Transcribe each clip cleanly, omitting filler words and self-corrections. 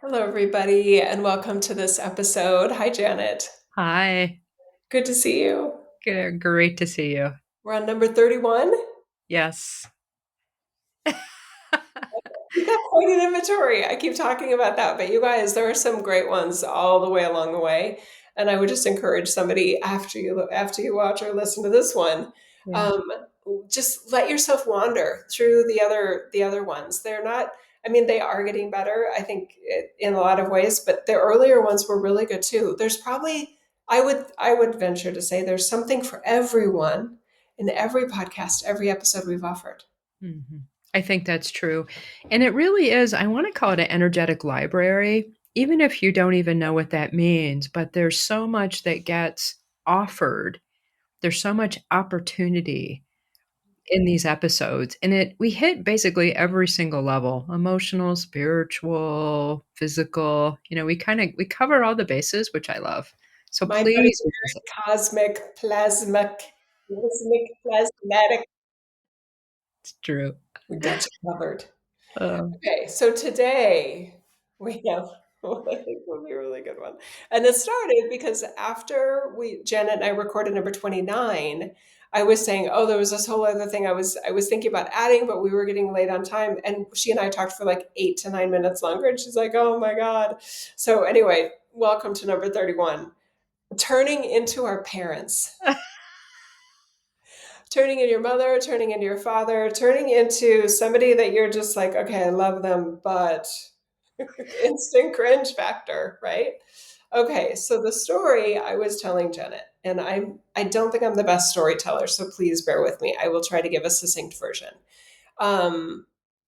Hello, everybody, and welcome to this episode. Hi, Janet. Hi. Good to see you. Great to see you. We're on number 31. Yes. We've got quite an inventory. I keep talking about that, but you guys, there are some great ones all the way along the way. And I would just encourage somebody after you watch or listen to this one, Yeah. um, just let yourself wander through the other ones. They're not. I mean, they are getting better, I think, in a lot of ways, but the earlier ones were really good too. There's probably, I would venture to say, there's something for everyone in every podcast, every episode we've offered. Mhm. I think that's true. And it really is, I want to call it an energetic library, even if you don't even know what that means. But there's so much that gets offered, there's so much opportunity in these episodes. And we hit basically every single level: emotional, spiritual, physical. We cover all the bases, which I love. So My body's please very visit. plasmatic. It's true. We got you covered. Um, Okay, so today we have what I think will be a really good one. And it started because after Janet and I recorded number 29, I was saying, oh, there was this whole other thing I was thinking about adding, but we were getting late on time. And she and I talked for like 8 to 9 minutes longer. And she's like, oh my God. So anyway, welcome to number 31. Turning into our parents. Turning into your mother, turning into your father, turning into somebody that you're just like, okay, I love them, but instant cringe factor, right? Okay, so the story I was telling Janet, and I don't think I'm the best storyteller, so please bear with me. I will try to give a succinct version. Um,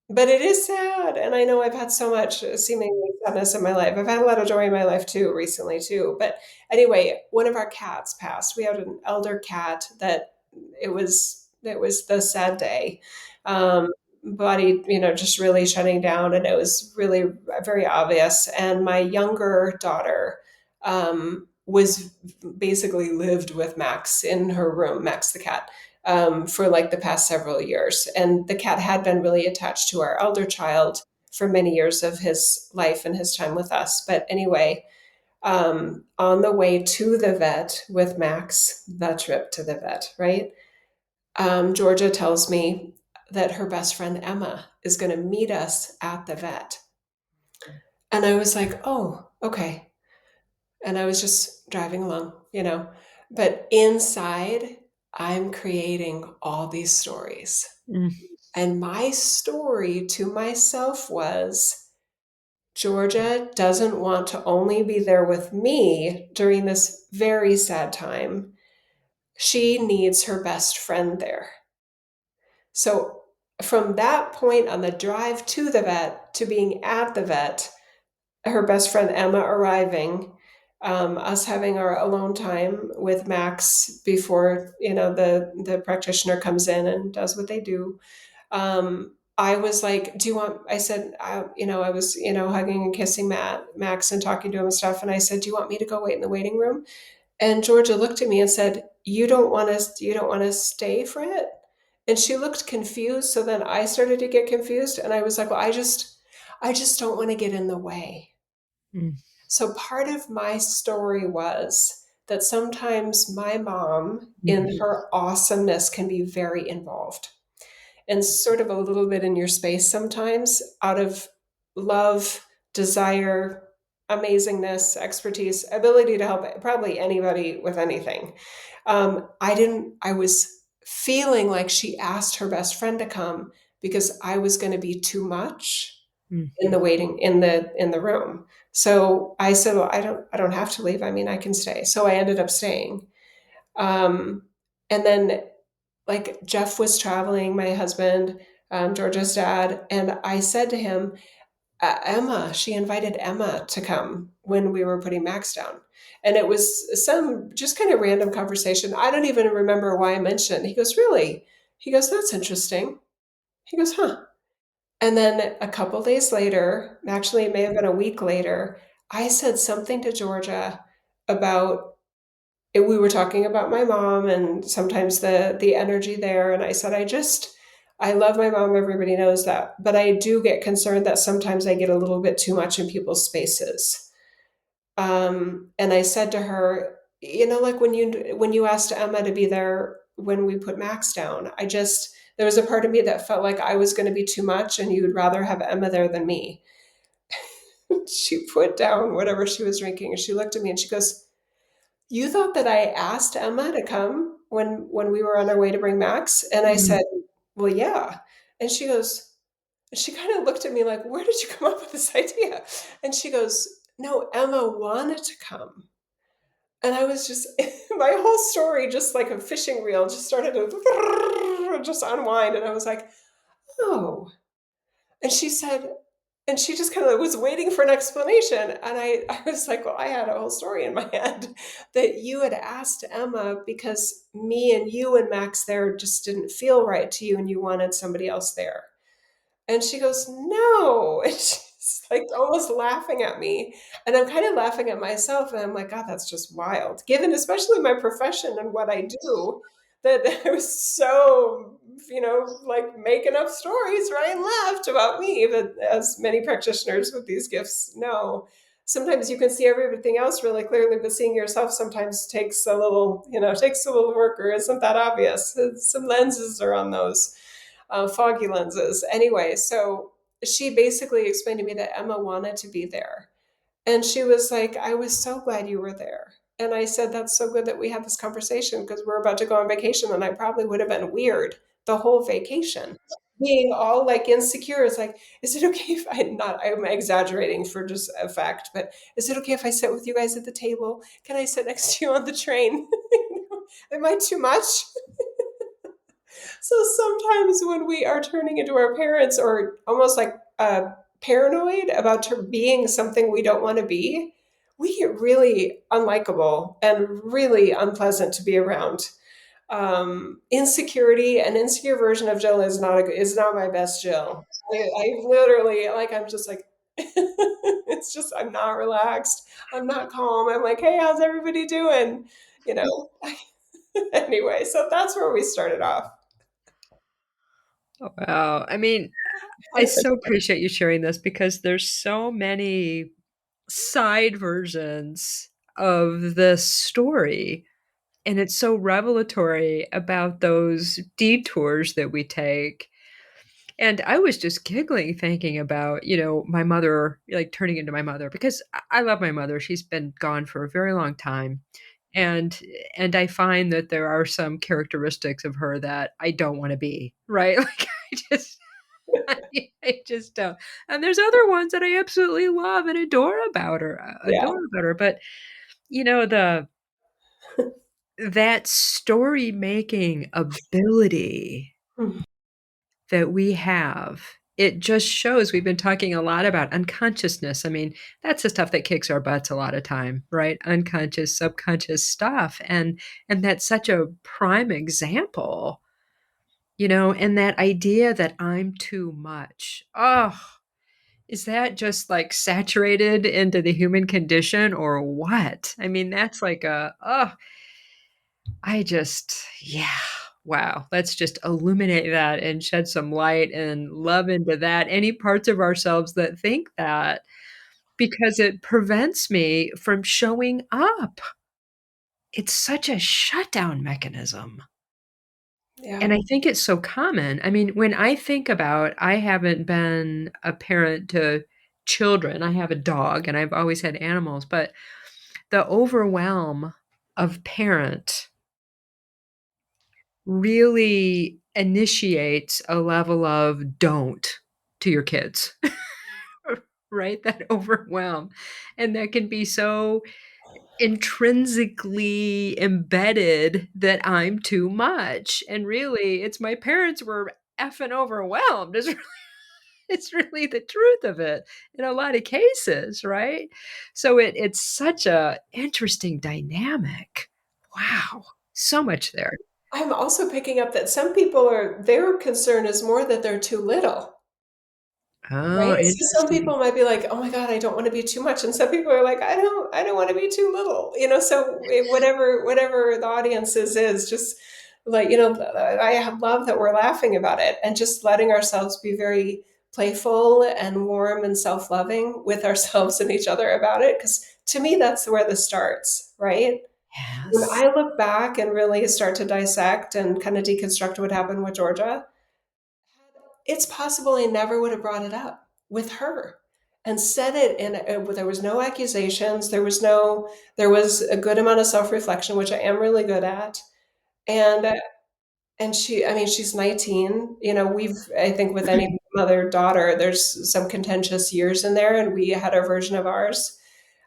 but it is sad, and I know I've had so much seemingly sadness in my life. I've had a lot of joy in my life too, recently too. But anyway, one of our cats passed. We had an elder cat that it was the sad day. Body, just really shutting down, and it was really very obvious. And my younger daughter was basically lived with Max in her room, Max the cat, for like the past several years. And the cat had been really attached to our elder child for many years of his life and his time with us. But anyway, on the way to the vet with Max, the trip to the vet, right? Georgia tells me that her best friend Emma is going to meet us at the vet. And I was like, oh, okay. And I was just driving along. But inside, I'm creating all these stories. mm, And my story to myself was Georgia doesn't want to only be there with me during this very sad time. She needs her best friend there. So from that point on the drive to the vet to being at the vet, her best friend Emma arriving, us having our alone time with Max before the practitioner comes in and does what they do. I was like, "Do you want?" I said, I was hugging and kissing Max and talking to him and stuff, and I said, "Do you want me to go wait in the waiting room?" And Georgia looked at me and said, You don't want to stay for it?" And she looked confused. So then I started to get confused. And I was like, well, I just don't want to get in the way. mm, So part of my story was that sometimes my mom, in mhm. her awesomeness, can be very involved and sort of a little bit in your space sometimes out of love, desire, amazingness, expertise, ability to help probably anybody with anything. I was feeling like she asked her best friend to come because I was going to be too much in the Mhm. waiting in the room. So I said, well, I don't have to leave. I mean, I can stay. So I ended up staying. Um, and then like Jeff was traveling, my husband, Georgia's dad, and I said to him, Emma, she invited Emma to come when we were putting Max down. And it was some just kind of random conversation. I don't even remember why I mentioned it. He goes, really? He goes, that's interesting. He goes, huh. And then a couple days later, actually, it may have been a week later, I said something to Georgia about we were talking about my mom and sometimes the energy there. And I said, I love my mom, everybody knows that. But I do get concerned that sometimes I get a little bit too much in people's spaces. And I said to her, like when you asked Emma to be there when we put Max down, there was a part of me that felt like I was going to be too much and you would rather have Emma there than me. She put down whatever she was drinking and she looked at me and she goes, "You thought that I asked Emma to come when we were on our way to bring Max?" And I Mhm. said, "Well, yeah." And she kind of looked at me like, "Where did you come up with this idea?" And she goes, "No, Emma wanted to come." And I was just, my whole story, just like a fishing reel, just started to just unwind. And I was like, oh. And she said, and she just kind of was waiting for an explanation. And I was like, well, I had a whole story in my head that you had asked Emma because me and you and Max there just didn't feel right to you and you wanted somebody else there. And she goes, "No." And she's like almost laughing at me. And I'm kind of laughing at myself. And I'm like, God, that's just wild. Given especially my profession and what I do, that I was so, like making up stories right and left about me. But as many practitioners with these gifts know, sometimes you can see everything else really clearly, but seeing yourself sometimes takes a little work or isn't that obvious. Some lenses are on those foggy lenses. Anyway, so she basically explained to me that Emma wanted to be there. And she was like, "I was so glad you were there." And I said, "That's so good that we had this conversation because we're about to go on vacation and I probably would have been weird the whole vacation. Being all like insecure. It's like, is it okay if I'm exaggerating for just effect, but is it okay if I sit with you guys at the table? Can I sit next to you on the train? Am I too much? So sometimes when we are turning into our parents or almost like paranoid about being something we don't want to be, we get really unlikable and really unpleasant to be around. Insecurity, an insecure version of Jill is not my best Jill. I literally like I'm just like it's just I'm not relaxed. I'm not calm. I'm like, hey, how's everybody doing? You know. Anyway, so that's where we started off. Oh, wow. I mean, I so appreciate you sharing this because there's so many side versions of this story. And it's so revelatory about those detours that we take. And I was just giggling thinking about, my mother, like turning into my mother because I love my mother. She's been gone for a very long time. And and I find that there are some characteristics of her that I don't want to be, right? Like I just I just don't. And there's other ones that I absolutely love and Yeah. adore about her. But the that story making ability Mhm. that we have, it just shows we've been talking a lot about unconsciousness. I mean, that's the stuff that kicks our butts a lot of time, right? Unconscious, subconscious stuff. And that's such a prime example, and that idea that I'm too much. Oh, is that just like saturated into the human condition or what? I mean, that's like yeah. Wow. Let's just illuminate that and shed some light and love into that. Any parts of ourselves that think that, because it prevents me from showing up. It's such a shutdown mechanism. Yeah. And I think it's so common. I mean, when I think about, I haven't been a parent to children. I have a dog and I've always had animals, but the overwhelm of parent really initiates a level of don't to your kids, right? That overwhelm. And that can be so intrinsically embedded that I'm too much. And really, it's my parents were effing overwhelmed. It's really the truth of it in a lot of cases, right? So it's such a interesting dynamic. Wow. So much there. I'm also picking up that some people their concern is more that they're too little, right? Oh, So some interesting. people might be like, "Oh my God, I don't want to be too much," and some people are like, I don't want to be too little." So whatever the audience is just like, I love that we're laughing about it and just letting ourselves be very playful and warm and self-loving with ourselves and each other about it. Because to me, that's where this starts, right? When Yes. I look back and really start to dissect and kind of deconstruct what happened with Georgia, it's possible I never would have brought it up with her and said it in there was no accusations, there was a good amount of self-reflection, which I am really good at. And I mean, she's 19. I think with any mother daughter, there's some contentious years in there, and we had our version of ours.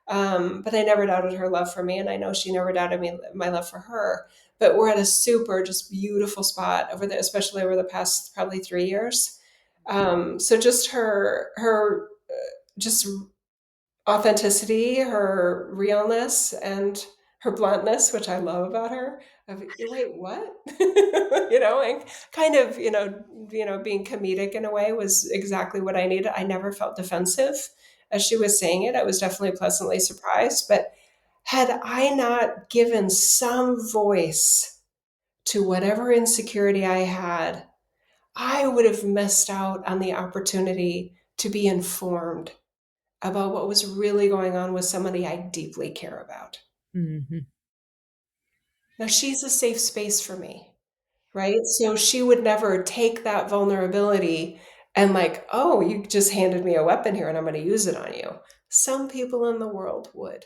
But I never doubted her love for me, and I know she never doubted my love for her. But we're at a super, just beautiful spot over there, especially over the past probably 3 years. So just her just authenticity, her realness, and her bluntness, which I love about her. Of, wait, what? And kind of, being comedic in a way was exactly what I needed. I never felt defensive as she was saying it. I was definitely pleasantly surprised. But had I not given some voice to whatever insecurity I had, I would have missed out on the opportunity to be informed about what was really going on with somebody I deeply care about. Mhm. Now, she's a safe space for me, right? So she would never take that vulnerability and, like, oh, you just handed me a weapon here and I'm going to use it on you. Some people in the world would.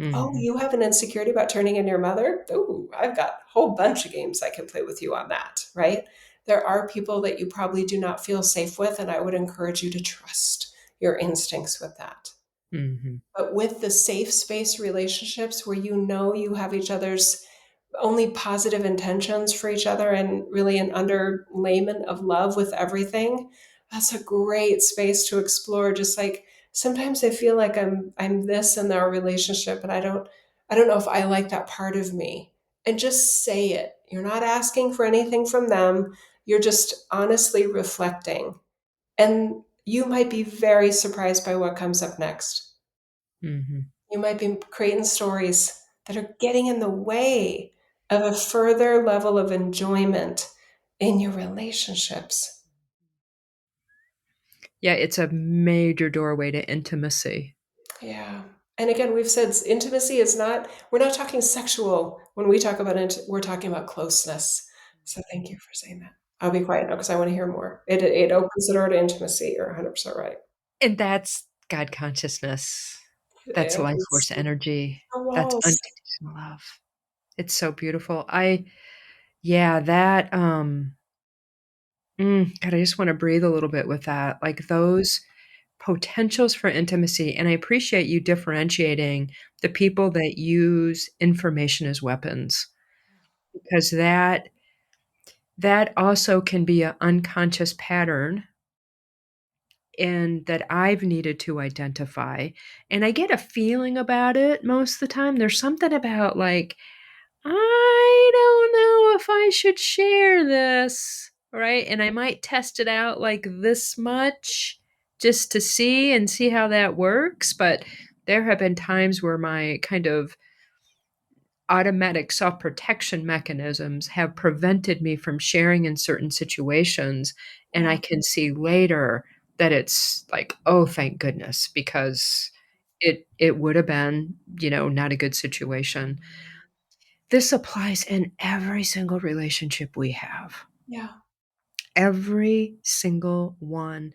Oh, Mhm. you have an insecurity about turning in your mother? Oh, I've got a whole bunch of games I can play with you on that, right? There are people that you probably do not feel safe with, and I would encourage you to trust your instincts with that. Mhm. But with the safe space relationships where you have each other's only positive intentions for each other and really an underlayment of love with everything, that's a great space to explore. Just like sometimes I feel like I'm this in our relationship and I don't know if I like that part of me. And just say it. You're not asking for anything from them. You're just honestly reflecting. And you might be very surprised by what comes up next. Mhm. You might be creating stories that are getting in the way of a further level of enjoyment in your relationships. Yeah, it's a major doorway to intimacy. Yeah. And again, we've said intimacy is not, we're not talking sexual. When we talk about it, we're talking about closeness. So thank you for saying that. I'll be quiet now because I want to hear more. It opens the door to intimacy. You're 100% right. And that's God consciousness. That's It life opens force energy. the That's walls. unconditional love. It's so beautiful. Yeah, that, God, I just wanna breathe a little bit with that. Like, those potentials for intimacy, and I appreciate you differentiating the people that use information as weapons, because that also can be an unconscious pattern and that I've needed to identify, and I get a feeling about it most of the time. There's something about, like, I don't know if I should share this, right? And I might test it out like this much just to see how that works. But there have been times where my kind of automatic self protection mechanisms have prevented me from sharing in certain situations. And I Yeah. can see later that it's like, oh, thank goodness, because it would have been, not a good situation. This applies in every single relationship we have. Yeah. Every single one.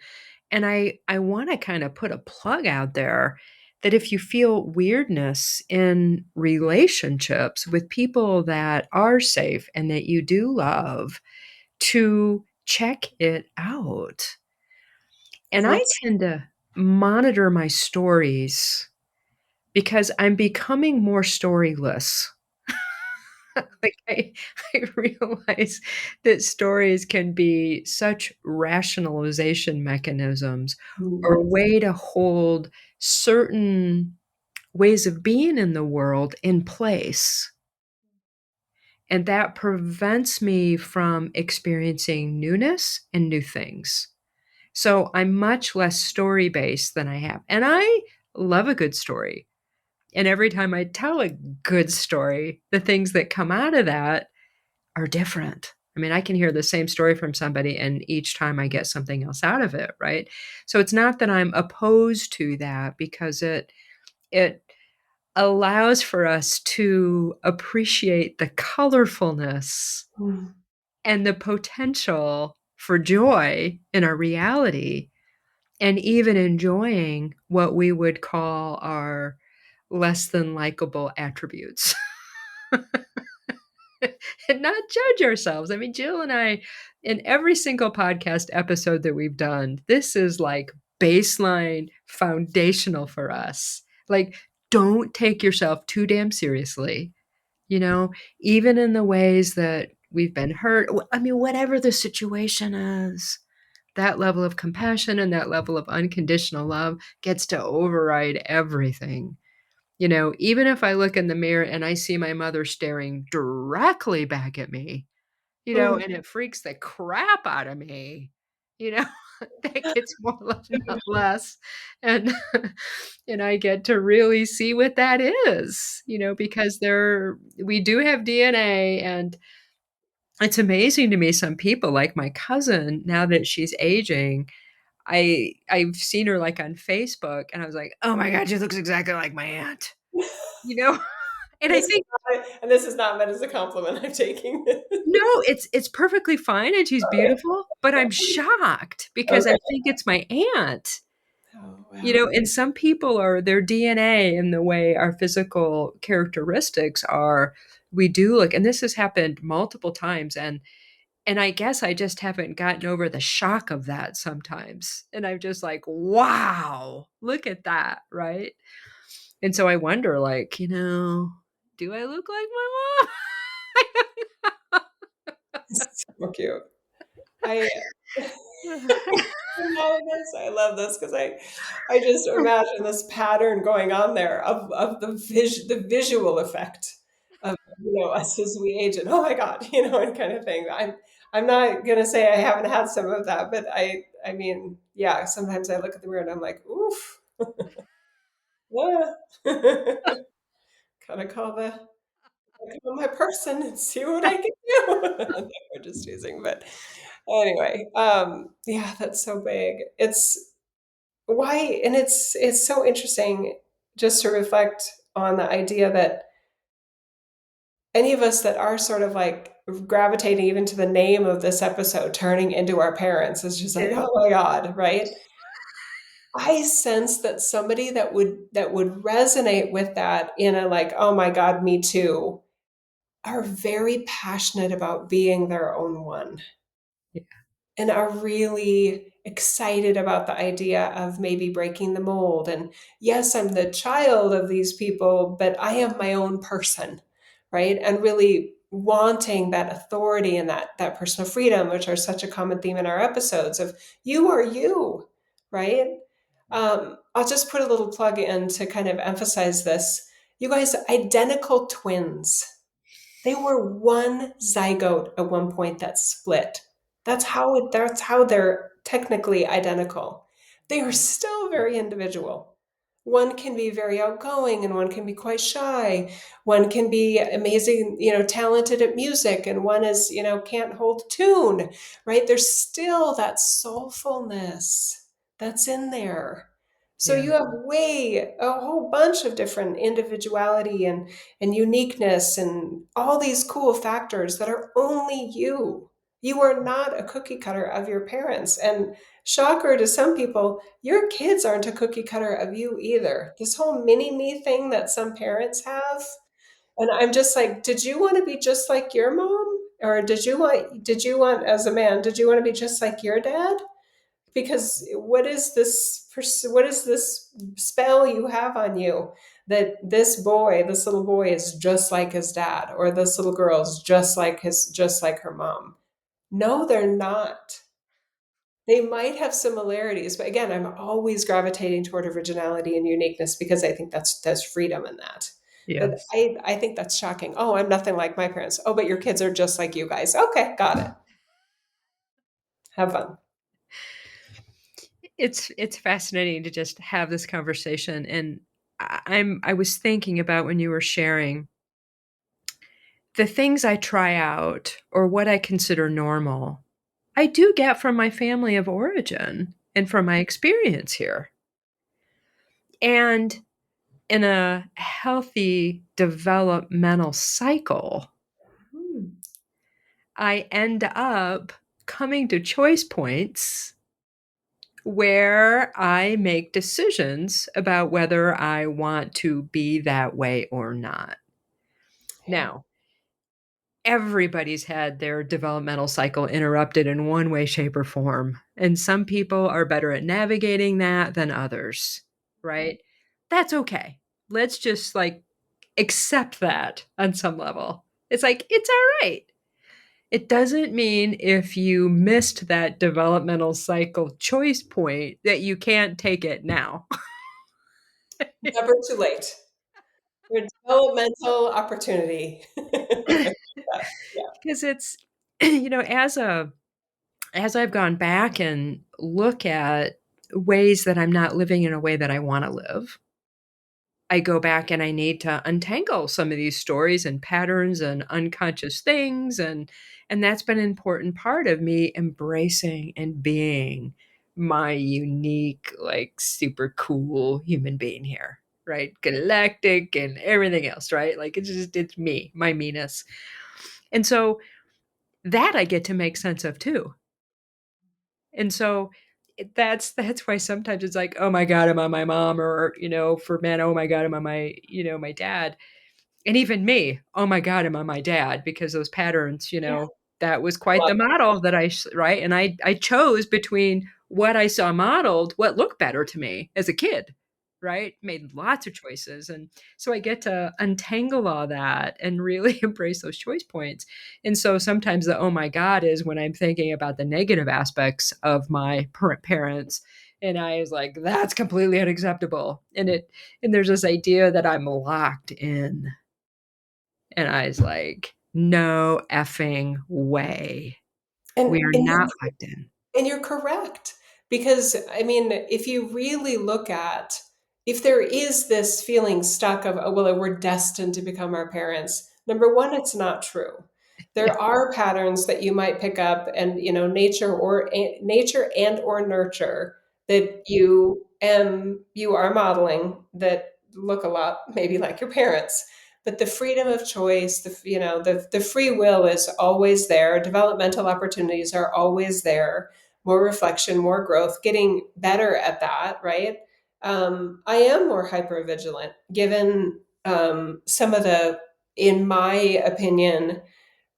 And I wanna kinda put a plug out there that if you feel weirdness in relationships with people that are safe and that you do love, to check it out. And I Let's, tend to monitor my stories because I'm becoming more storyless. Like, I realize that stories can be such rationalization mechanisms or a mm, way to hold certain ways of being in the world in place, and that prevents me from experiencing newness and new things. So, I'm much less story-based than I have, and I love a good story, and every time I tell a good story, the things that come out of that are different. I mean, I can hear the same story from somebody and each time I get something else out of it, right? So it's not that I'm opposed to that because it allows for us to appreciate the colorfulness Mm. and the potential for joy in our reality and even enjoying what we would call our less than likable attributes and not judge ourselves. I mean, Jill and I, in every single podcast episode that we've done, this is like baseline foundational for us. Like, don't take yourself too damn seriously, you know, even in the ways that we've been hurt. I mean, whatever the situation is, that level of compassion and that level of unconditional love gets to override everything. You know, even if I look in the mirror and I see my mother staring directly back at me, you know, Mm. and it freaks the crap out of me, you know, that gets more love, not less. And and I get to really see what that is, you know, because we do have DNA and it's amazing to me some people like my cousin now that she's aging I've seen her, like, on Facebook, and I was like, "Oh my god, she looks exactly like my aunt." You know? And I think And this is not meant as a compliment. I'm taking it. no, it's perfectly fine, and she's Okay. beautiful, but I'm shocked because I Okay. think it's my aunt. Oh, You wow. know, and some people are their DNA and the way our physical characteristics are, we do look and this has happened multiple times, and I guess I just haven't gotten over the shock of that sometimes. And I'm just like, wow, look at that, right? And so I wonder, like, you know, do I look like my So cute. I mom? I love this because I just imagine this pattern going on there of the visual effect of, us as we age and, "Oh my god," and kind of thing. I'm not gonna say I haven't had some of that, but I mean, yeah, sometimes I look at the mirror and I'm like, "Oof." Yeah. Gotta call my person and see what I can do. No, we're just teasing, but anyway, yeah, that's so big. It's why, and it's so interesting just to reflect on the idea that any of us that are sort of like gravitating even to the name of this episode, turning into our parents, is just like, Yeah. oh my God, right? I sense that somebody that would resonate with that in a like, oh my God, me too, are very passionate about being their own one Yeah. and are really excited about the idea of maybe breaking the mold. And yes, I'm the child of these people, but I am my own person, right? And really wanting that authority and that personal freedom, which are such a common theme in our episodes of you are you, right? I'll just put a little plug in to kind of emphasize this. You guys, identical twins. They were one zygote at one point that split. That's how they're technically identical. They are still very individual. One can be very outgoing and one can be quite shy. One can be amazing, talented at music and one is, can't hold a tune, right? There's still that soulfulness that's in there. So Yeah. you have a whole bunch of different individuality and uniqueness and all these cool factors that are only you. You are not a cookie cutter of your parents. And shocker to some people, your kids aren't a cookie cutter of you either. This whole mini me thing that some parents have. And I'm just like, did you want to be just like your mom? Or did you want, as a man, did you want to be just like your dad? Because what is this spell you have on you that this little boy is just like his dad or this little girl is just like her mom? No, they're not. They might have similarities, but again, I'm always gravitating toward originality and uniqueness because I think that's freedom in that. But Yes. I think that's shocking. Oh, I'm nothing like my parents. Oh, but your kids are just like you guys. Okay, got it. Have fun. It's fascinating to just have this conversation and I was thinking about when you were sharing the things I try out or what I consider normal, I do get from my family of origin and from my experience here. And in a healthy developmental cycle, Hmm. I end up coming to choice points where I make decisions about whether I want to be that way or not. Yeah. Now, everybody's had their developmental cycle interrupted in one way, shape, or form. And some people are better at navigating that than others, right? That's okay. Let's just like accept that on some level. It's like, it's all right. It doesn't mean if you missed that developmental cycle choice point that you can't take it now. Never too late. For developmental opportunity. Yeah. Because it's, you know, as I've gone back and look at ways that I'm not living in a way that I want to live, I go back and I need to untangle some of these stories and patterns and unconscious things, and that's been an important part of me embracing and being my unique, like super cool human being here, right? Galactic and everything else, right? Like it's me, my meanness. And so that I get to make sense of too. And so that's why sometimes it's like, oh my God, am I my mom? Or, you know, for men, oh my God, am I my, you know, my dad? And even me, oh my God, am I my dad? Because those patterns, you Yeah. know, that was quite Love the model that right? And I chose between what I saw modeled, what looked better to me as a kid, right? Made lots of choices. And so I get to untangle all that and really embrace those choice points. And so sometimes the oh my God is when I'm thinking about the negative aspects of my parents. And I was like, that's completely unacceptable. And there's this idea that I'm locked in, and I was like, no effing way. and We are and not locked in. And you're correct. Because, I mean, if you really look at, if there is this feeling stuck of, oh, well, we're destined to become our parents, number one, it's not true. Yeah. There are patterns that you might pick up and, nature and or nurture that you are modeling that look a lot maybe like your parents. But the freedom of choice, the free will is always there. Developmental opportunities are always there. More reflection, more growth, getting better at that, right? I am more hyper vigilant given some of the, in my opinion,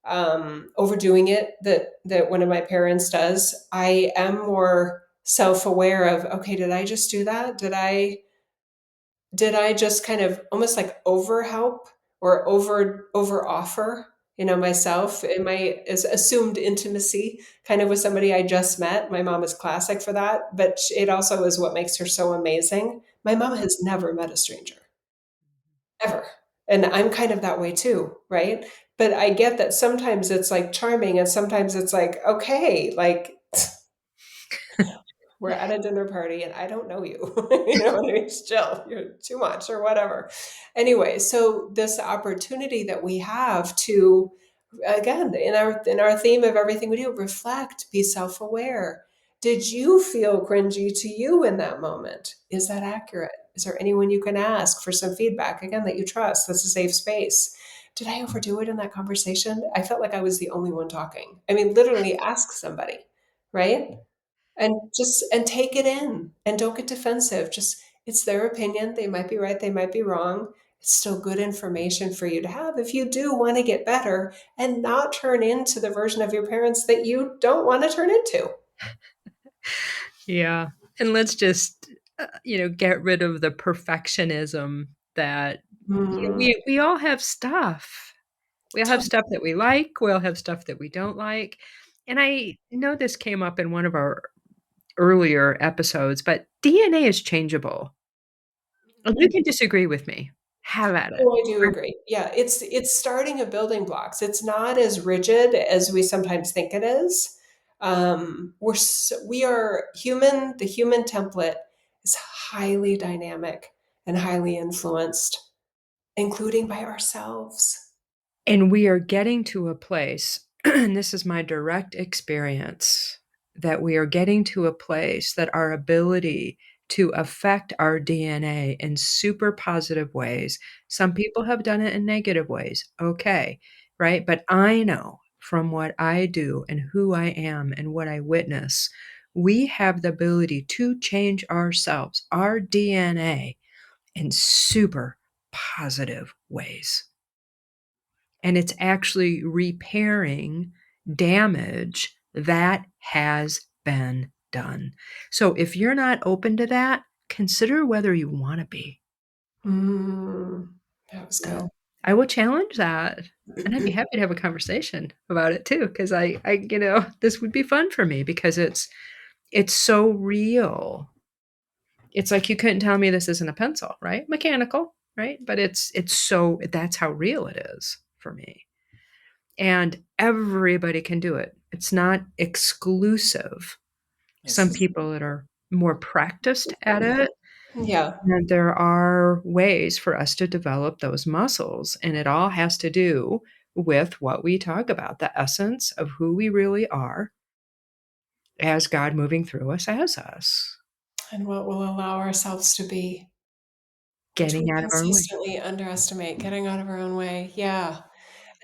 overdoing it that one of my parents does. I am more self-aware of, okay, did I just do that? Did I just kind of almost like over help or over offer, myself in my is assumed intimacy kind of with somebody I just met? My mom is classic for that, but it also is what makes her so amazing. My mom has never met a stranger ever. And I'm kind of that way too, right? But I get that sometimes it's like charming and sometimes it's like, okay, like we're at a dinner party and I don't know you. You know what I mean? Still, you're too much or whatever. Anyway, so this opportunity that we have to, again, in our theme of everything we do, reflect, be self-aware. Did you feel cringy to you in that moment? Is that accurate? Is there anyone you can ask for some feedback, again, that you trust? That's a safe space. Did I overdo it in that conversation? I felt like I was the only one talking. I mean, literally ask somebody, right? And take it in and don't get defensive. Just, it's their opinion. They might be right, they might be wrong. It's still good information for you to have if you do want to get better and not turn into the version of your parents that you don't want to turn into. Yeah. And let's just, get rid of the perfectionism that Mm, we all have stuff. We all have stuff that we like. We all have stuff that we don't like. And I know this came up in one of our earlier episodes, but DNA is changeable. You can disagree with me. Have at it. oh, I do agree. Yeah, it's starting a building blocks. It's not as rigid as we sometimes think it is. We are human. The human template is highly dynamic and highly influenced, including by ourselves. And we are getting to a place, and this is my direct experience, that we are getting to a place that our ability to affect our DNA in super positive ways. Some people have done it in negative ways. Okay, right? But I know from what I do and who I am and what I witness, we have the ability to change ourselves, our DNA, in super positive ways. And it's actually repairing damage that has been done. So if you're not open to that, consider whether you want to be. Mm, that was good. So I will challenge that. And I'd be happy to have a conversation about it too, because this would be fun for me because it's so real. It's like you couldn't tell me this isn't a pencil, right? Mechanical, right? But it's so that's how real it is for me. And everybody can do it. It's not exclusive. Some Yes. people that are more practiced at it, Yeah. and there are ways for us to develop those muscles, and it all has to do with what we talk about, the essence of who we really are as God moving through us as us, And what we'll allow ourselves to be, which we getting out of our way. consistently underestimate, getting out of our own way. Yeah.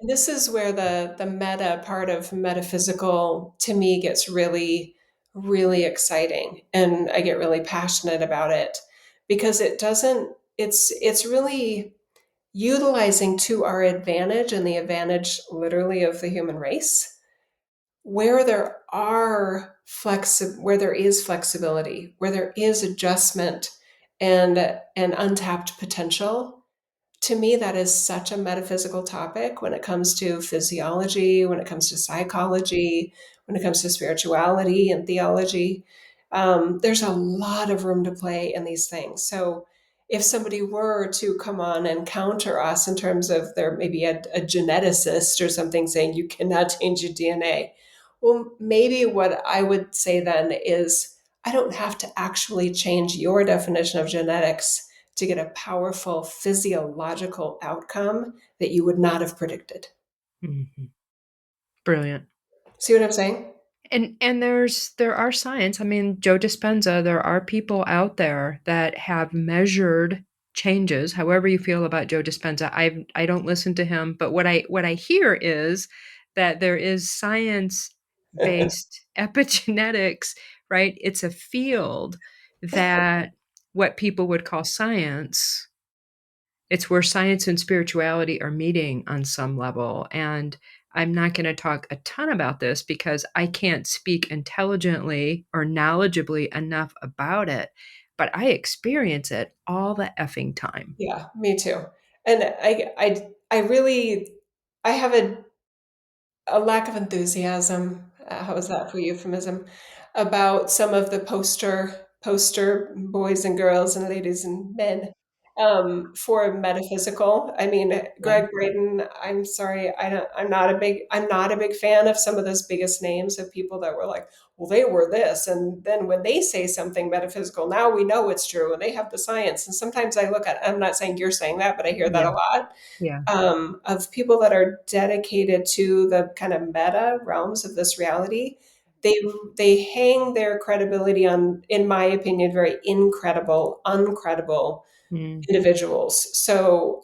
And this is where the meta part of metaphysical to me gets really, really exciting. And I get really passionate about it because it doesn't, it's really utilizing to our advantage and the advantage literally of the human race where where there is flexibility, where there is adjustment and untapped potential. To me, that is such a metaphysical topic when it comes to physiology, when it comes to psychology, when it comes to spirituality and theology. There's a lot of room to play in these things. So, if somebody were to come on and counter us in terms of there maybe a geneticist or something saying you cannot change your DNA, well, maybe what I would say then is I don't have to actually change your definition of genetics to get a powerful physiological outcome that you would not have predicted. Mhm. Brilliant. See what I'm saying? And there are science. I mean, Joe Dispenza, there are people out there that have measured changes. However you feel about Joe Dispenza, I don't listen to him, but what I hear is that there is science-based epigenetics, right? It's a field that what people would call science, it's where science and spirituality are meeting on some level. And I'm not going to talk a ton about this because I can't speak intelligently or knowledgeably enough about it, but I experience it all the effing time. Yeah, me too. And I really, I have a lack of enthusiasm. How is that for euphemism? About some of the poster boys and girls and ladies and men for metaphysical. I mean, Yeah. Greg Braden. I'm sorry, I'm not a big fan of some of those biggest names of people that were like, well, they were this, and then when they say something metaphysical, now we know it's true, and they have the science. And sometimes I look at. I'm not saying you're saying that, but I hear that Yeah. a lot Yeah. of people that are dedicated to the kind of meta realms of this reality. They they hang their credibility on, in my opinion, very incredible, uncredible Mm, individuals. So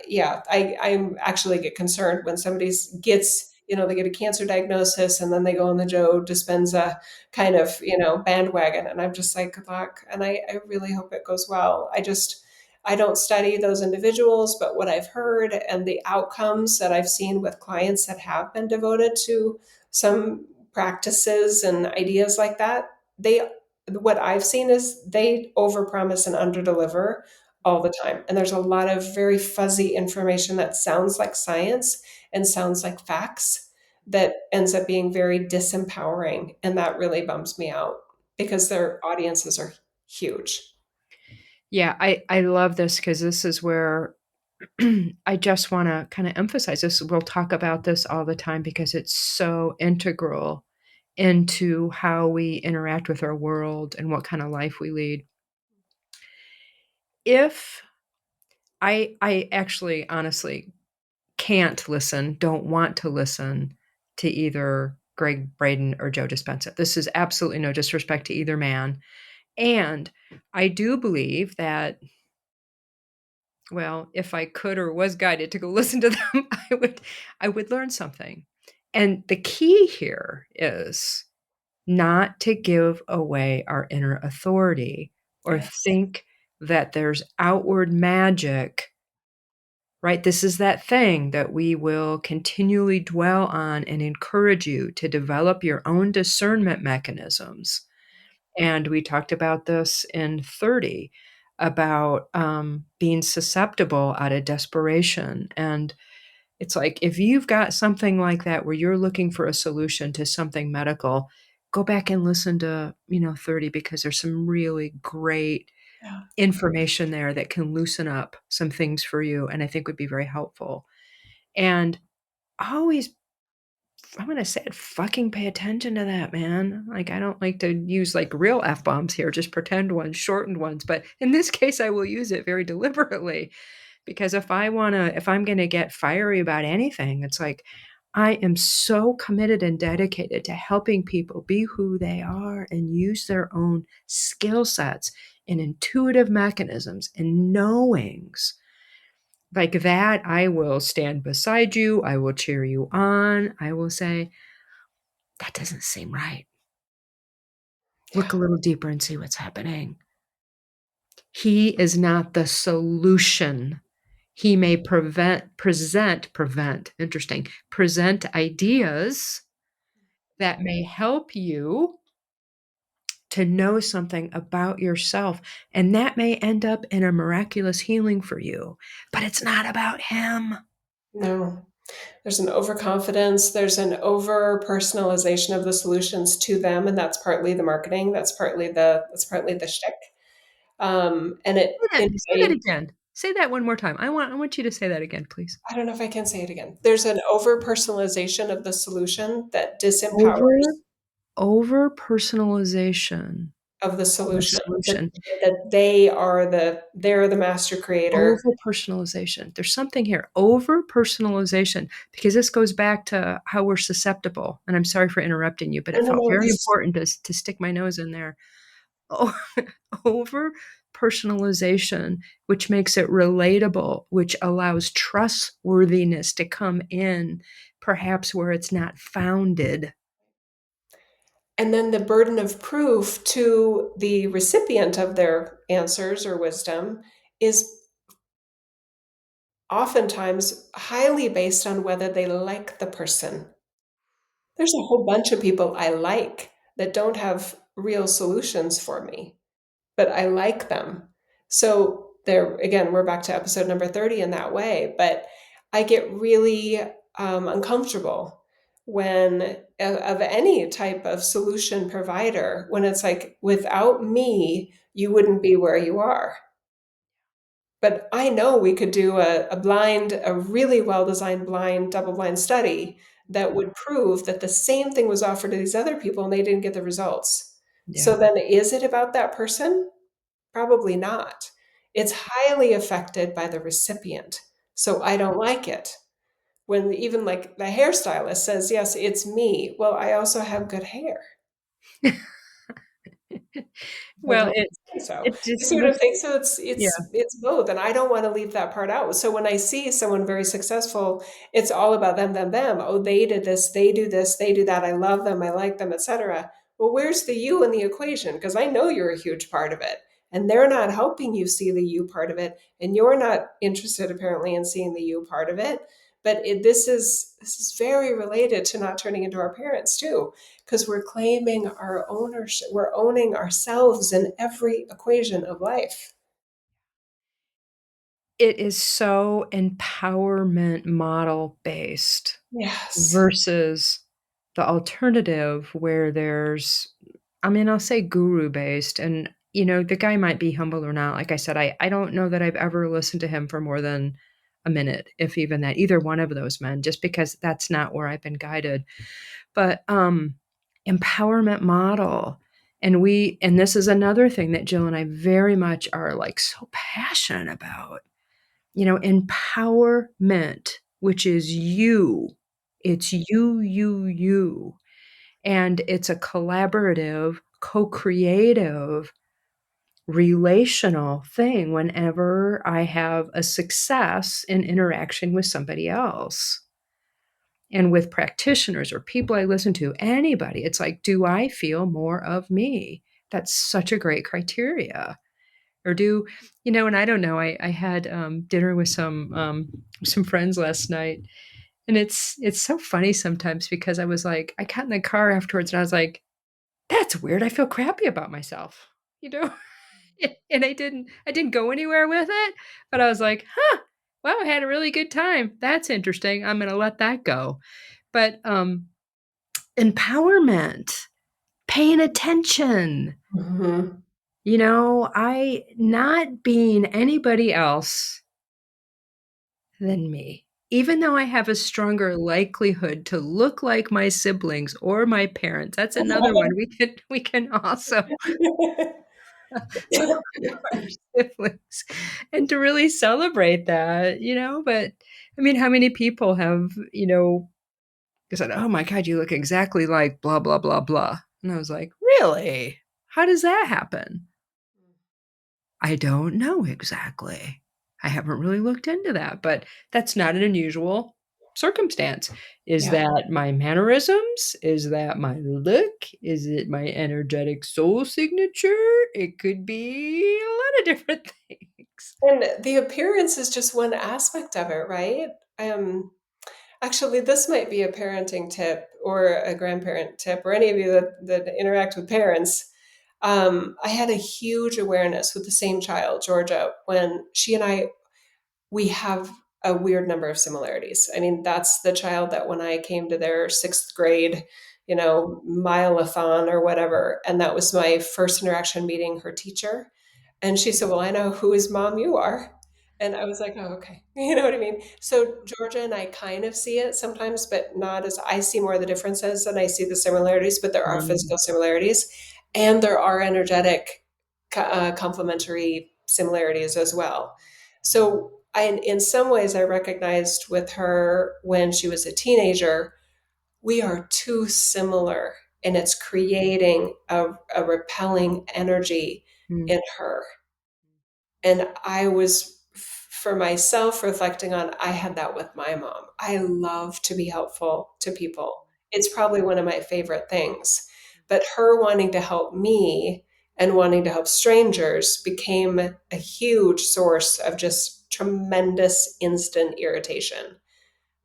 yeah, I actually get concerned when somebody gets, they get a cancer diagnosis and then they go on the Joe Dispenza kind of, bandwagon. And I'm just like, good luck. And I really hope it goes well. I don't study those individuals, but what I've heard and the outcomes that I've seen with clients that have been devoted to some practices and ideas like that, they what I've seen is they overpromise and underdeliver all the time. And there's a lot of very fuzzy information that sounds like science and sounds like facts that ends up being very disempowering. And that really bums me out because their audiences are huge. yeah, I love this because this is where I just want to kind of emphasize this. We'll talk about this all the time because it's so integral into how we interact with our world and what kind of life we lead. If I actually honestly can't listen, don't want to listen to either Greg Braden or Joe Dispenza. This is absolutely no disrespect to either man. And I do believe that, well, if I could or was guided to go listen to them, I would learn something. And the key here is not to give away our inner authority or Yes. think that there's outward magic, right? This is that thing that we will continually dwell on and encourage you to develop your own discernment mechanisms. And we talked about this in 30 about being susceptible out of desperation. And it's like if you've got something like that where you're looking for a solution to something medical, go back and listen to, 30 because there's some really great Yeah. information there that can loosen up some things for you and I think would be very helpful. And always, I'm gonna say it, fucking pay attention to that, man. Like, I don't like to use like real F bombs here, just pretend ones, shortened ones. But in this case, I will use it very deliberately because if I'm gonna get fiery about anything, it's like I am so committed and dedicated to helping people be who they are and use their own skill sets and intuitive mechanisms and knowings like that. I will stand beside you. I will cheer you on. I will say, that doesn't seem right. Look Yeah. a little deeper and see what's happening. He is not the solution. He may present ideas that may help you to know something about yourself. And that may end up in a miraculous healing for you, but it's not about him. No. There's an overconfidence, there's an over personalization of the solutions to them, and that's partly the marketing, that's partly the shtick. And it Say that invades. again. Say that one more time. I want you to say that again, please. I don't know if I can say it again. There's an over personalization of the solution that Over disempowers over personalization of the of a solution, that, solution. that they're the master creator. Over personalization. There's something here. Over personalization, because this goes back to how we're susceptible. And I'm sorry for interrupting you, but No, it no, felt no. very This important to stick my nose in there. Oh, over personalization, which makes it relatable, which allows trustworthiness to come in, perhaps where it's not founded. And then the burden of proof to the recipient of their answers or wisdom is oftentimes highly based on whether they like the person. There's a whole bunch of people I like that don't have real solutions for me, but I like them. So there again, we're back to episode number 30 in that way, but I get really uncomfortable when of any type of solution provider when it's like without me you wouldn't be where you are. But I know we could do a really well-designed blind, double-blind study that would prove that the same thing was offered to these other people and they didn't get the results. Yeah. So then is it about that person? Probably not. It's highly affected by the recipient. So I don't like it. When even like the hairstylist says, yes, it's me. Well, I also have good hair. I Well, don't it think so. it You just see what I'm makes, saying? So it's yeah. it's it's both, and I don't want to leave that part out. So when I see someone very successful, it's all about them, them, them. Oh, they did this, they do that. I love them, I like them, etc. Well, where's the you in the equation? Because I know you're a huge part of it, and they're not helping you see the you part of it, and you're not interested apparently in seeing the you part of it. But this is very related to not turning into our parents too, because we're claiming our ownership. We're owning ourselves in every equation of life. It is so empowerment model based Yes. versus the alternative where there's, I mean, I'll say guru based. And, the guy might be humble or not. Like I said, I don't know that I've ever listened to him for more than a minute, if even that, either one of those men, just because that's not where I've been guided. But empowerment model. And this is another thing that Jill and I very much are like so passionate about, empowerment which is you. It's you, you, you. And it's a collaborative, co creative, relational thing whenever I have a success in interaction with somebody else. And with practitioners or people I listen to, anybody, it's like, do I feel more of me? That's such a great criteria. Or do, and I don't know, I had dinner with some friends last night. And it's so funny sometimes because I was like, I got in the car afterwards and I was like, that's weird. I feel crappy about myself, you know? And I didn't go anywhere with it, but I was like, huh, wow, I had a really good time. That's interesting. I'm gonna let that go. But empowerment, paying attention, Mhm. I not being anybody else than me. Even though I have a stronger likelihood to look like my siblings or my parents, that's another one we can also look like our siblings and to really celebrate that. But I mean, how many people have, said, "Oh my god, you look exactly like blah blah blah blah." And I was like, "Really? How does that happen?" I don't know exactly. I haven't really looked into that, but that's not an unusual circumstance. Is Yeah. that my mannerisms? Is that my look? Is it my energetic soul signature? It could be a lot of different things. And the appearance is just one aspect of it, right? Um, Actually, this might be a parenting tip or a grandparent tip, or any of you that interact with parents. I had a huge awareness with the same child, Georgia, when she and I, we have a weird number of similarities. I mean, that's the child that when I came to their sixth grade, mileathon or whatever, and that was my first interaction meeting her teacher. And she said, "Well, I know whose mom you are." And I was like, "Oh, okay." You know what I mean? So Georgia and I kind of see it sometimes, but not as I see more of the differences than I see the similarities, but there are Mm, physical similarities and there are energetic complementary similarities as well. So in some ways, I recognized with her when she was a teenager, we are too similar and it's creating a repelling energy mm, in her. And I was, for myself, reflecting on, I had that with my mom. I love to be helpful to people. It's probably one of my favorite things. But her wanting to help me and wanting to help strangers became a huge source of just tremendous instant irritation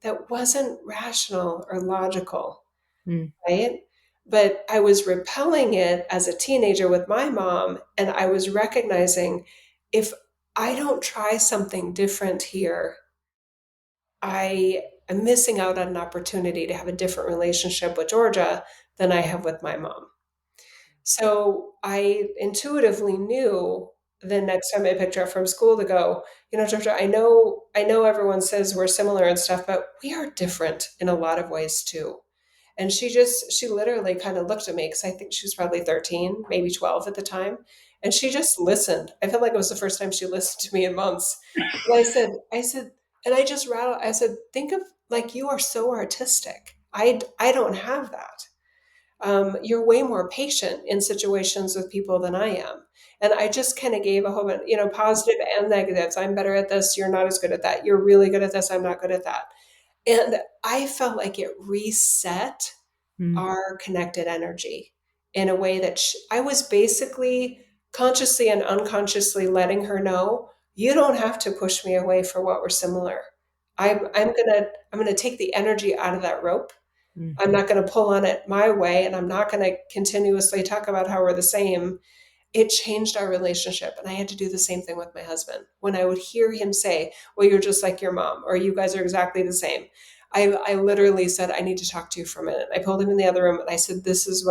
that wasn't rational or logical, mm, right? But I was repelling it as a teenager with my mom, and I was recognizing if I don't try something different here, I am missing out on an opportunity to have a different relationship with Georgia than I have with my mom. So I intuitively knew the next time I picked her up from school to go, Georgia, I know everyone says we're similar and stuff, but we are different in a lot of ways too. And she literally kind of looked at me because I think she was probably 13, maybe 12 at the time. And she just listened. I felt like it was the first time she listened to me in months. And I said, and I just rattled, I said, think of like you are so artistic. I don't have that. You're way more patient in situations with people than I am. And I just kind of gave a whole bunch, positive and negatives. I'm better at this. You're not as good at that. You're really good at this. I'm not good at that. And I felt like it reset mm, our connected energy in a way that I was basically consciously and unconsciously letting her know, you don't have to push me away for what we're similar. I'm gonna take the energy out of that rope. I'm mhm, not going to pull on it my way, and I'm not going to continuously talk about how we're the same. It changed our relationship. And I had to do the same thing with my husband. When I would hear him say, "Well, you're just like your mom," or "You guys are exactly the same," I literally said, "I need to talk to you for a minute." I pulled him in the other room and I said, this is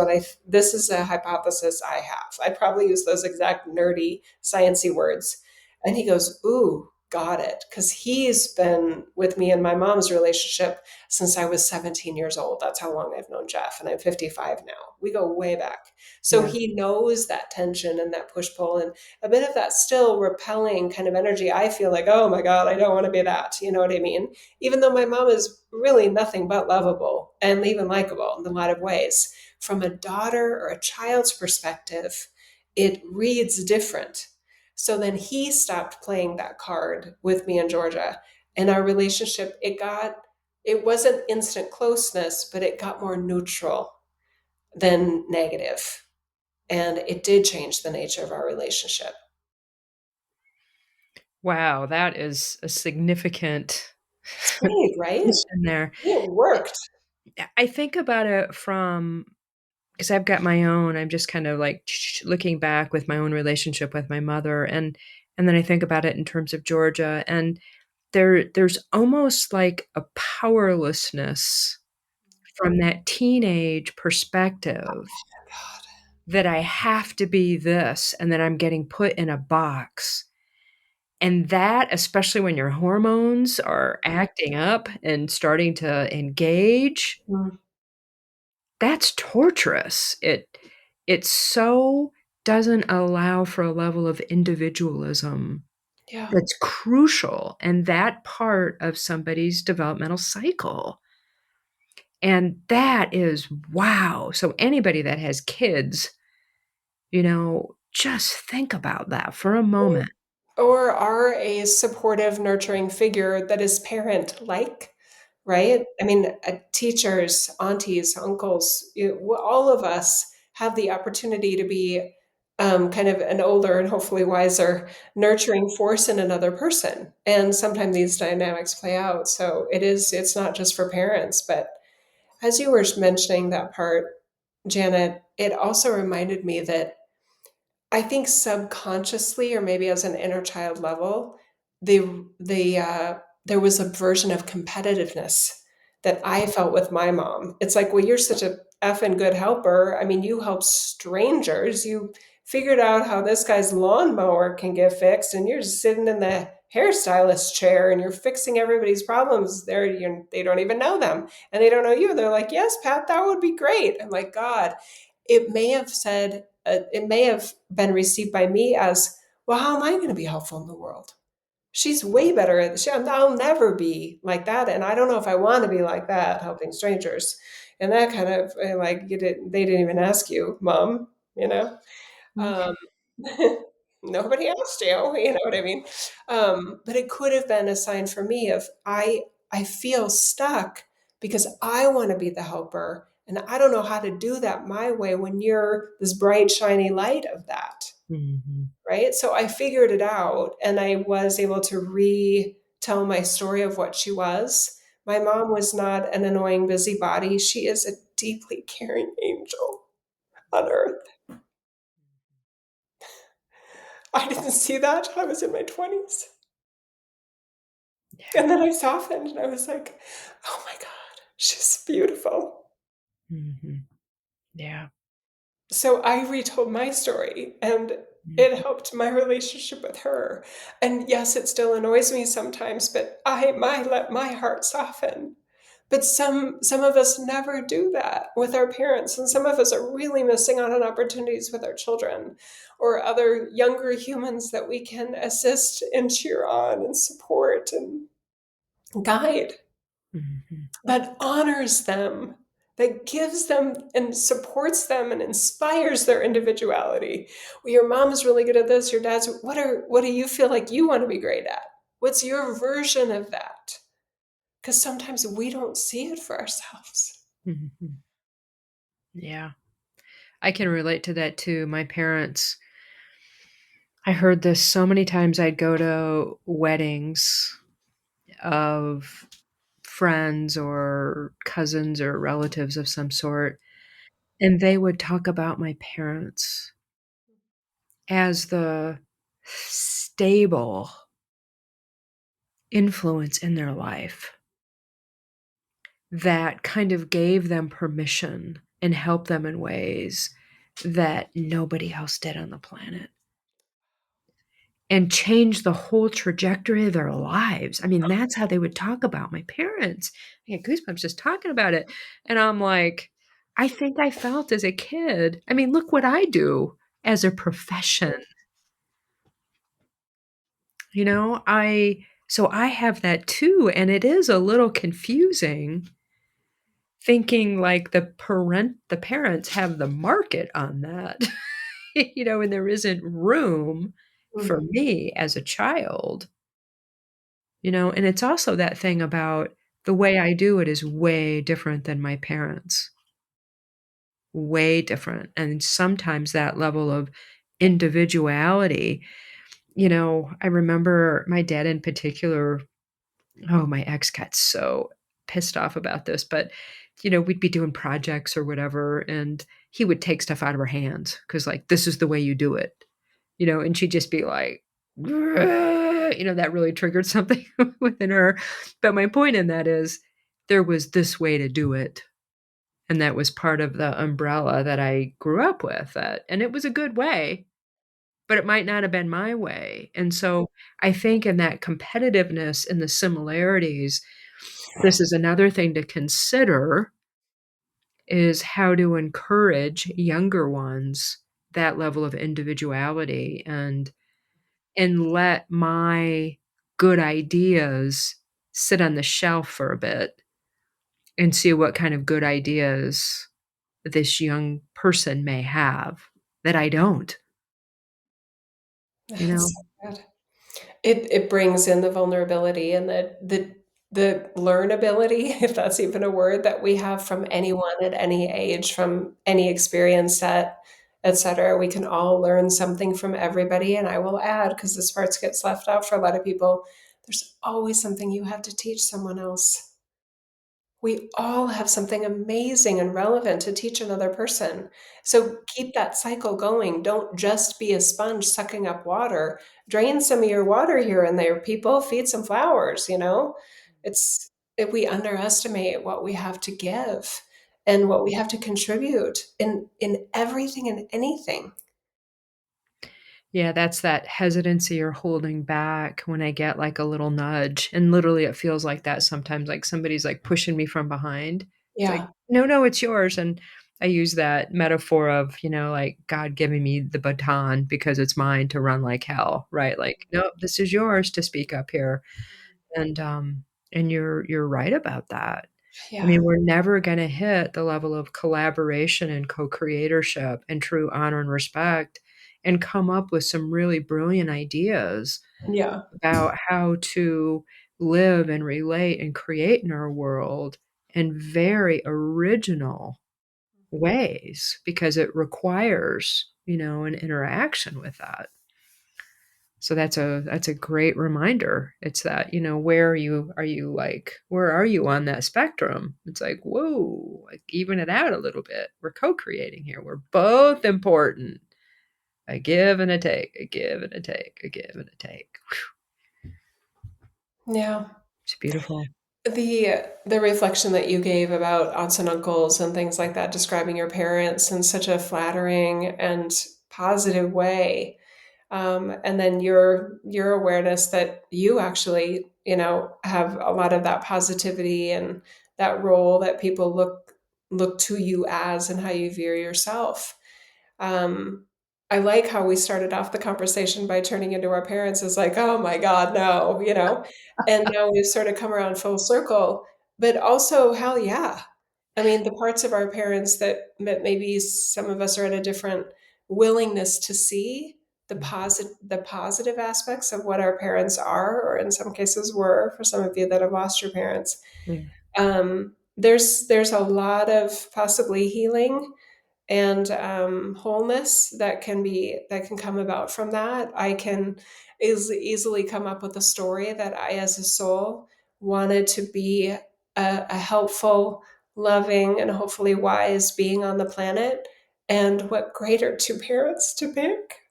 a hypothesis I have. I probably use those exact nerdy, sciencey words. And he goes, "Ooh." got it because he's been with me in my mom's relationship since I was 17 years old. That's how long I've known Jeff, and I'm 55 now. We go way back. So Yeah. he knows that tension and that push pull and a bit of that still repelling kind of energy. I feel like, oh my God, I don't want to be that. You know what I mean? Even though my mom is really nothing but lovable and even likable in a lot of ways, from a daughter or a child's perspective, it reads different. So then he stopped playing that card with me and Georgia. And our relationship, it wasn't instant closeness, but it got more neutral than negative. And it did change the nature of our relationship. Wow, that is a significant It's big, right? addition there. It worked. I think about it from because I've got my own. I'm just kind of like looking back with my own relationship with my mother, and then I think about it in terms of Georgia, and there's almost like a powerlessness from that teenage perspective God. that I have to be this and that I'm getting put in a box. And that, especially when your hormones are acting up and starting to engage, Mm, that's torturous. It so doesn't allow for a level of individualism yeah. that's crucial and that part of somebody's developmental cycle. And that is wow. So anybody that has kids, just think about that for a moment. Or are a supportive, nurturing figure that is parent like, right? I mean, teachers, aunties, uncles, all of us have the opportunity to be kind of an older and hopefully wiser nurturing force in another person. And sometimes these dynamics play out. So it's not just for parents, but as you were mentioning that part, Janet, it also reminded me that I think subconsciously, or maybe as an inner child level, there was a version of competitiveness that I felt with my mom. It's like, well, you're such a effing good helper. I mean, you help strangers. You figured out how this guy's lawnmower can get fixed, and you're just sitting in the hairstylist chair and you're fixing everybody's problems. They don't even know them, and they don't know you. They're like, yes, Pat, that would be great. I'm like, God, it may have been received by me as, well, how am I going to be helpful in the world? She's way better at this. I'll never be like that. And I don't know if I want to be like that, helping strangers. And that kind of like, they didn't even ask you, mom, you know? Um, nobody asked you, you know what I mean? But it could have been a sign for me of I feel stuck because I want to be the helper, and I don't know how to do that my way when you're this bright, shiny light of that, Mhm. right? So I figured it out, and I was able to retell my story of what she was. My mom was not an annoying busybody. She is a deeply caring angel on earth. I didn't see that till I was in my 20s. Yeah. And then I softened and I was like, oh my God, she's beautiful. Mhm. Yeah. So I retold my story and it Mhm. helped my relationship with her. And yes, it still annoys me sometimes, but I let my heart soften. But some of us never do that with our parents, and some of us are really missing out on opportunities with our children or other younger humans that we can assist and cheer on and support and guide. Mhm. That honors them, that gives them and supports them and inspires their individuality. Well, your mom's really good at this, your dad's what do you feel like you want to be great at? What's your version of that? Because sometimes we don't see it for ourselves. Mhm. Yeah. I can relate to that too. My parents, I heard this so many times. I'd go to weddings of friends or cousins or relatives of some sort, and they would talk about my parents as the stable influence in their life that kind of gave them permission and helped them in ways that nobody else did on the planet. and change the whole trajectory of their lives. I mean, that's how they would talk about my parents. I get goosebumps just talking about it. And I'm like, I think I felt as a kid. I mean, look what I do as a profession. You know, I have that too, and it is a little confusing thinking like the parents have the market on that. You know, and there isn't room for Mhm. me as a child. You know, and it's also that thing about the way I do it is way different than my parents, way different, and sometimes that level of individuality, you know, I remember my dad in particular. Oh, my ex got so pissed off about this, but, you know, we'd be doing projects or whatever, and he would take stuff out of her hands because, like, "This is the way you do it," you know, and she'd just be like, "Grr," you know, that really triggered something within her, but my point in that is there was this way to do it, and that was part of the umbrella that I grew up with, that and it was a good way, but it might not have been my way, and so I think in that competitiveness and the similarities, this is another thing to consider is how to encourage younger ones that level of individuality and let my good ideas sit on the shelf for a bit and see what kind of good ideas this young person may have that I don't, you know? That's so good. It brings in the vulnerability and the learnability, if that's even a word, that we have from anyone at any age, from any experience set, et cetera. We can all learn something from everybody, and I will add, because this part gets left out for a lot of people, there's always something you have to teach someone else. We all have something amazing and relevant to teach another person. So keep that cycle going. Don't just be a sponge sucking up water. Drain some of your water here and there, people. Feed some flowers, you know? It's if we underestimate what we have to give and what we have to contribute in everything and anything. Yeah, that's that hesitancy or holding back when I get, like, a little nudge, and literally it feels like that sometimes, like somebody's, like, pushing me from behind. It's like, Yeah. "No, no, it's yours," and I use that metaphor of, you know, like, God giving me the baton because it's mine to run like hell, right? Like, "Nope, this is yours to speak up here," and, um, and you're right about that. I Yeah. mean, we're never gonna hit the level of collaboration and co-creatorship and true honor and respect and come up with some really brilliant ideas Yeah. about how to live and relate and create in our world in very original ways because it requires, you know, an interaction with that. So that's a great reminder. It's that, you know, where are you on that spectrum? It's like, whoa, like even it out a little bit. We're co-creating here. We're both important. A give and a take, a give and a take, a give and a take. Yeah. It's beautiful. The reflection that you gave about aunts and uncles and things like that, describing your parents in such a flattering and positive way, and then your awareness that you actually, you know, have a lot of that positivity and that role that people look to you as and how you view yourself. Um, I like how we started off the conversation by turning into our parents as like, "Oh my god, no," you know? And now we've sort of come around full circle, but also, hell yeah. I mean, the parts of our parents that maybe some of us are at a different willingness to see the positive aspects of what our parents are, or in some cases were, for some of you that have lost your parents. Yeah. There's a lot of possibly healing and wholeness that can come about from that. I can easily come up with a story that I, as a soul, wanted to be a helpful, loving, and hopefully wise being on the planet. And what greater two parents to pick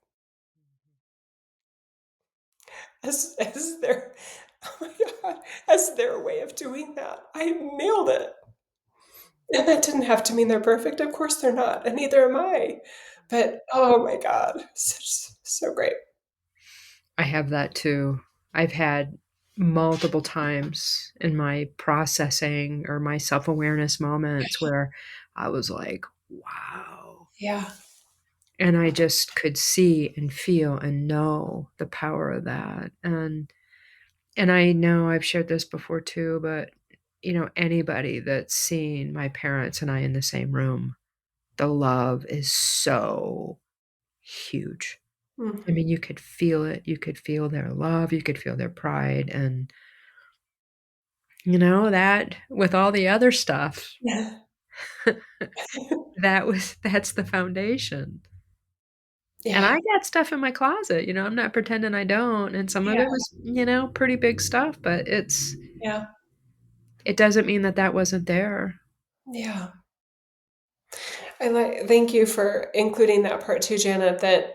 as their oh my god as their way of doing that. I nailed it. And that didn't have to mean they're perfect. Of course they're not, and neither am I. But oh my god, so great. I have that too. I've had multiple times in my processing or my self-awareness moments where I was like, wow. Yeah. And I just could see and feel and know the power of that. And I know I've shared this before too, but anybody that's seen my parents and I in the same room, the love is so huge. I Mm. mean, you could feel it. You could feel their love. You could feel their pride. And, that with all the other stuff, Yeah. that's the foundation. And I Yeah. got stuff in my closet, I'm not pretending I don't. And some of Yeah. it was, pretty big stuff, but Yeah. it doesn't mean that that wasn't there. Yeah. Thank you for including that part too, Janet, that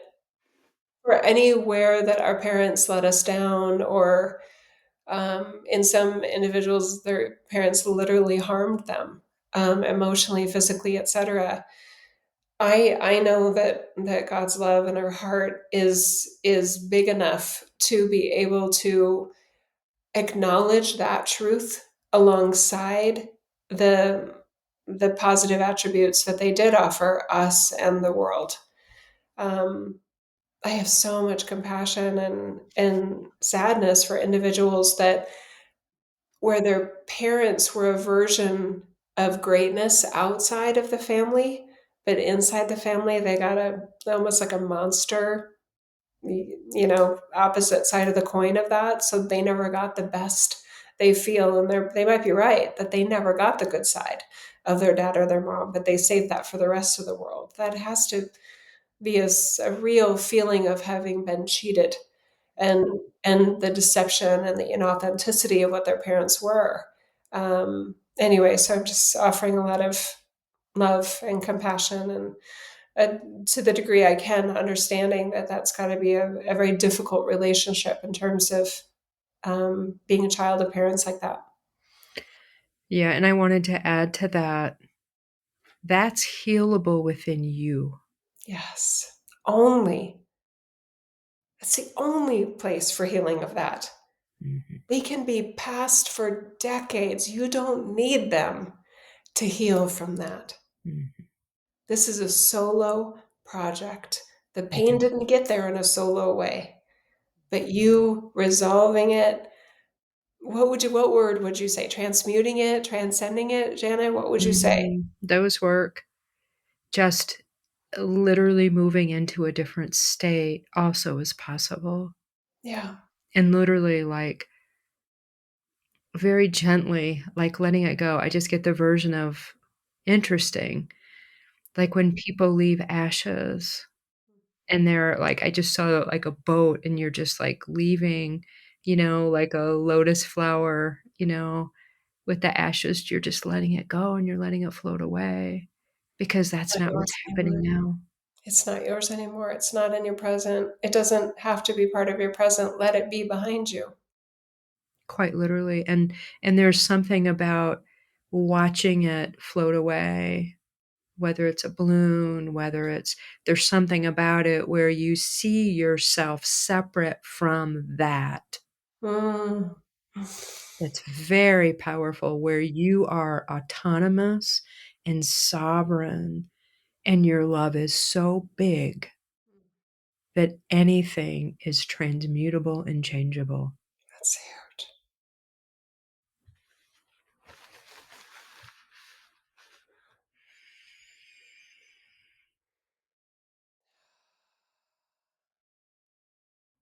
for anywhere that our parents let us down, or in some individuals, their parents literally harmed them, emotionally, physically, etc. I know that God's love in our heart is big enough to be able to acknowledge that truth alongside the the positive attributes that they did offer us and the world. Um, I have so much compassion and sadness for individuals that where their parents were a version of greatness outside of the family, but inside the family they got a almost like a monster, opposite side of the coin of that. So they never got the best they feel, and they might be right that they never got the good side of their dad or their mom, but they saved that for the rest of the world. That has to be a real feeling of having been cheated, and the deception and the inauthenticity of what their parents were. Anyway, so I'm just offering a lot of love and compassion, and uh, to the degree I can, understanding that that's got to be a very difficult relationship in terms of being a child of parents like that. Yeah. And I wanted to add to that that's healable within you. Yes, only that's the only place for healing of that. Mhm, They can be past for decades. You don't need them to heal from that. mhm. This is a solo project. The It pain is. didn't get there in a solo way, but you resolving it. What word would you say? Transmuting it, transcending it, Jana? What would you say? Those work. Just literally moving into a different state also is possible. Yeah. And literally, like, very gently, like, letting it go. I just get the version of interesting, like, when people leave ashes and they're like I just saw, like, a boat and you're just, like, leaving, like a lotus flower, with the ashes, you're just letting it go and you're letting it float away because that's Not not what's yours happening anymore. now. It's not yours anymore. It's not in your present. It doesn't have to be part of your present. Let it be behind you. Quite literally, and there's something about watching it float away, whether it's a balloon, whether it's there's something about it where you see yourself separate from that. Mm. It's very powerful where you are autonomous and sovereign, and your love is so big that anything is transmutable and changeable. That's huge.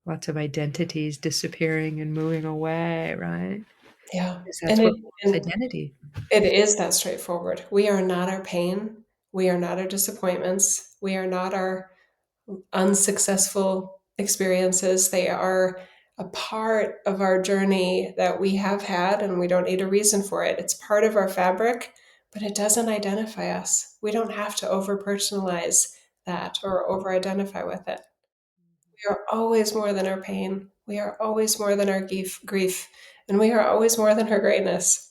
Lots of identities disappearing and moving away, right? Yeah. Because And that's what is and identity. it is that straightforward. We are not our pain. We are not our disappointments. We are not our unsuccessful experiences. They are a part of our journey that we have had, and we don't need a reason for it. It's part of our fabric, but it doesn't identify us. We don't have to over personalize that or over identify with it. We are always more than our pain. We are always more than our grief, and we are always more than our greatness.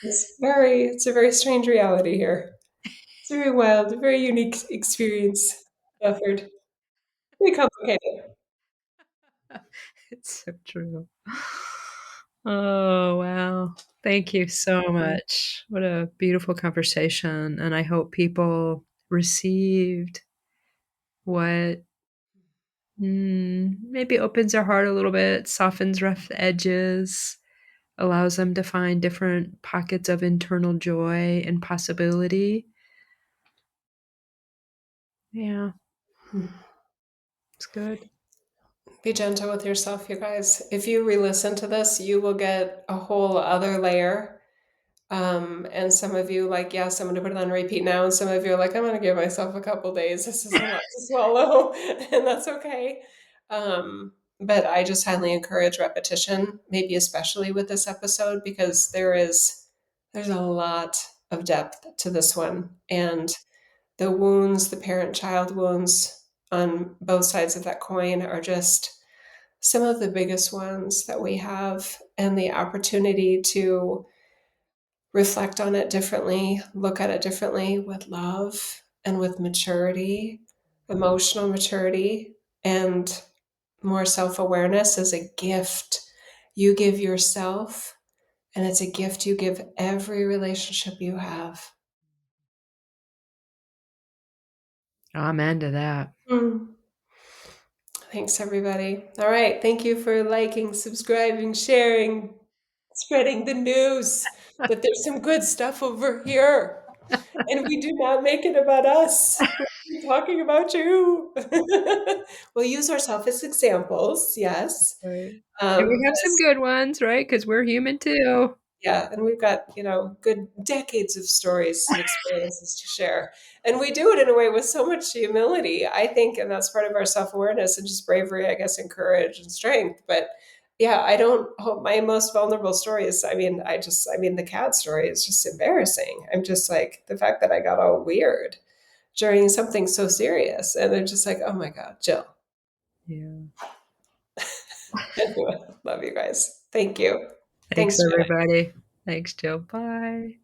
It's a very strange reality here. It's very wild, a very unique experience offered. Very complicated. It's so true. Oh, wow. Thank you so much. What a beautiful conversation, and I hope people received what, maybe opens their heart a little bit, softens rough edges, allows them to find different pockets of internal joy and possibility. Yeah, it's good. Be gentle with yourself, you guys. If you re-listen to this, you will get a whole other layer. And some of you, like, yes, I'm going to put it on repeat now. And some of you are like, I'm going to give myself a couple days. This is a lot to swallow, and that's okay. But I just highly encourage repetition, maybe especially with this episode, because there's a lot of depth to this one, and the wounds, the parent-child wounds on both sides of that coin are just some of the biggest ones that we have, and the opportunity to reflect on it differently, look at it differently with love and with maturity, emotional maturity, and more self awareness is a gift you give yourself, and it's a gift you give every relationship you have. Amen to that. Mm. Thanks, everybody. All right. Thank you for liking, subscribing, sharing, spreading the news that there's some good stuff over here. And we do not make it about us. We're talking about you. We'll use ourselves as examples, yes. Right. And we have some good ones, right? Because 'Cause we're human too. Yeah, and we've got, good decades of stories and experiences to share. And we do it in a way with so much humility, I think, and that's part of our self-awareness and just bravery, I guess, and courage and strength. But yeah, I don't hope my most vulnerable story is, the cat story is just embarrassing. I'm just like, the fact that I got all weird during something so serious. And I'm just like, oh my God, Jill. Yeah. Anyway, love you guys. Thank you. Thanks, Thanks, Jenna. everybody. Thanks, Jill. Bye.